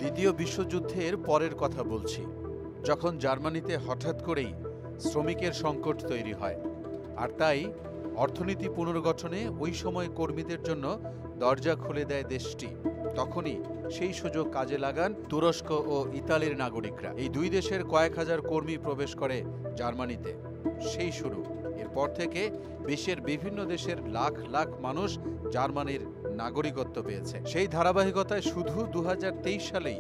দ্বিতীয় বিশ্বযুদ্ধের পরের কথা বলছি, যখন জার্মানিতে হঠাৎ করেই শ্রমিকের সংকট তৈরি হয়, আর তাই অর্থনীতি পুনর্গঠনে ওই সময় কর্মীদের জন্য দরজা খুলে দেয় দেশটি। তখনই সেই সুযোগ কাজে লাগান তুরস্ক ও ইতালির নাগরিকরা। এই দুই দেশের কয়েক হাজার কর্মী প্রবেশ করে জার্মানিতে। সেই শুরু। এরপর থেকে বিশ্বের বিভিন্ন দেশের লাখ লাখ মানুষ জার্মানির নাগরিকত্ব পেয়েছে। সেই ধারাবাহিকতায় শুধু 2023 সালেই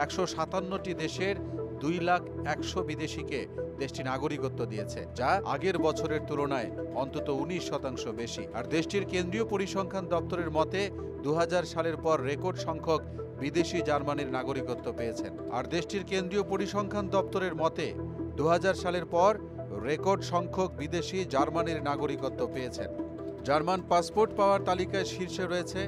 157টি দেশের 2,100,000 বিদেশিকে দেশটি নাগরিকত্ব দিয়েছে, যা আগের বছরের তুলনায় অন্তত 19% বেশি। আর দেশটির কেন্দ্রীয় পরিসংখ্যান দপ্তরের মতে 2000 সালের পর রেকর্ড সংখ্যক বিদেশি জার্মানির নাগরিকত্ব পেয়েছেন। আর দেশটির কেন্দ্রীয় পরিসংখ্যান দপ্তরের মতে 2000 সালের পর রেকর্ড সংখ্যক বিদেশি জার্মানির নাগরিকত্ব পেয়েছেন। জার্মান পাসপোর্ট পাওয়ার তালিকায় শীর্ষে রয়েছে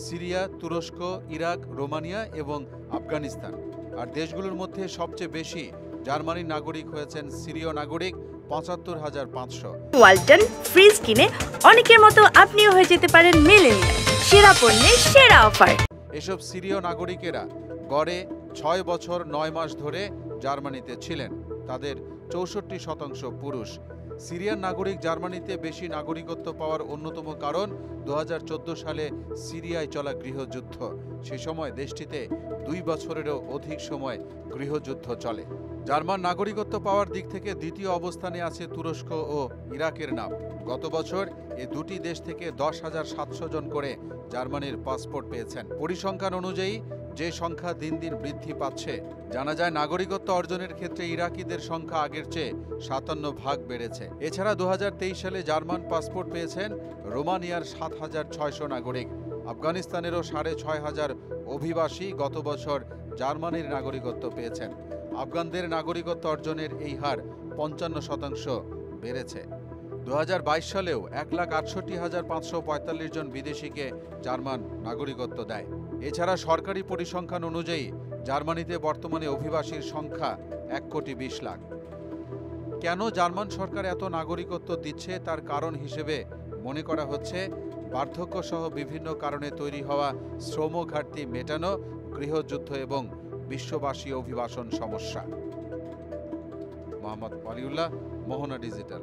সিরিয়া, তুরস্ক, ইরাক, রোমানিয়া এবং আফগানিস্তান। আর দেশগুলোর মধ্যে সবচেয়ে বেশি জার্মানির নাগরিক হয়েছেন সিরীয় নাগরিক ৭৫,৫০০। ওয়ালটন ফ্রিজ কিনে অনেকের মতো আপনিও হয়ে যেতে পারেন মিলেনিয়াল। সেরা পণ্যের সেরা অফার। এসব সিরীয় নাগরিকেরা গড়ে ৬ বছর ৯ মাস ধরে জার্মানিতে ছিলেন। তাদের ৬৪% পুরুষ। সিরিয়ান নাগরিক জার্মানিতে বেশি নাগরিকত্ব পাওয়ার অন্যতম কারণ 2014 সালে সিরিয়ায় চলা গৃহযুদ্ধ। সে সময় দেশটিতে 2 বছরেরও অধিক সময় গৃহযুদ্ধ চলে। জার্মান নাগরিকত্ব পাওয়ার দিক থেকে দ্বিতীয় অবস্থানে আছে তুরস্ক ও ইরাকের নাম। গত বছর এ দুটি দেশ থেকে 10,700 জন করে জার্মানির পাসপোর্ট পেয়েছেন। পরিসংখ্যান অনুযায়ী যে সংখ্যা দিন দিন বৃদ্ধি পাচ্ছে, জানা যায় নাগরিকত্ব অর্জনের ক্ষেত্রে ইরাকিদের সংখ্যা আগের চেয়ে 57 ভাগ বেড়েছে। এছাড়া 2023 সালে জার্মান পাসপোর্ট পেয়েছেন রোমানিয়ার 7,600 নাগরিক। আফগানিস্তানেরও 6,500 অভিবাসী গত বছর জার্মানির নাগরিকত্ব পেয়েছেন। আফগানদের নাগরিকত্ব অর্জনের এই হার 55% বেড়েছে। 2022 সালেও 1,68,545 জন বিদেশিকে জার্মান নাগরিকত্ব দেয়। এছাড়া সরকারি পরিসংখ্যান অনুযায়ী জার্মানিতে বর্তমানে অভিবাসীর সংখ্যা 1,20,00,000। কেন জার্মান সরকার এত নাগরিকত্ব দিচ্ছে তার কারণ হিসেবে মনে করা হচ্ছে বার্ধক্যসহ বিভিন্ন কারণে তৈরি হওয়া শ্রম ঘাটতি মেটানো, গৃহযুদ্ধ এবং বিশ্ববাসী অভিবাসন সমস্যা। মোহাম্মদ ওয়ালিউল্লাহ, মোহনা ডিজিটাল।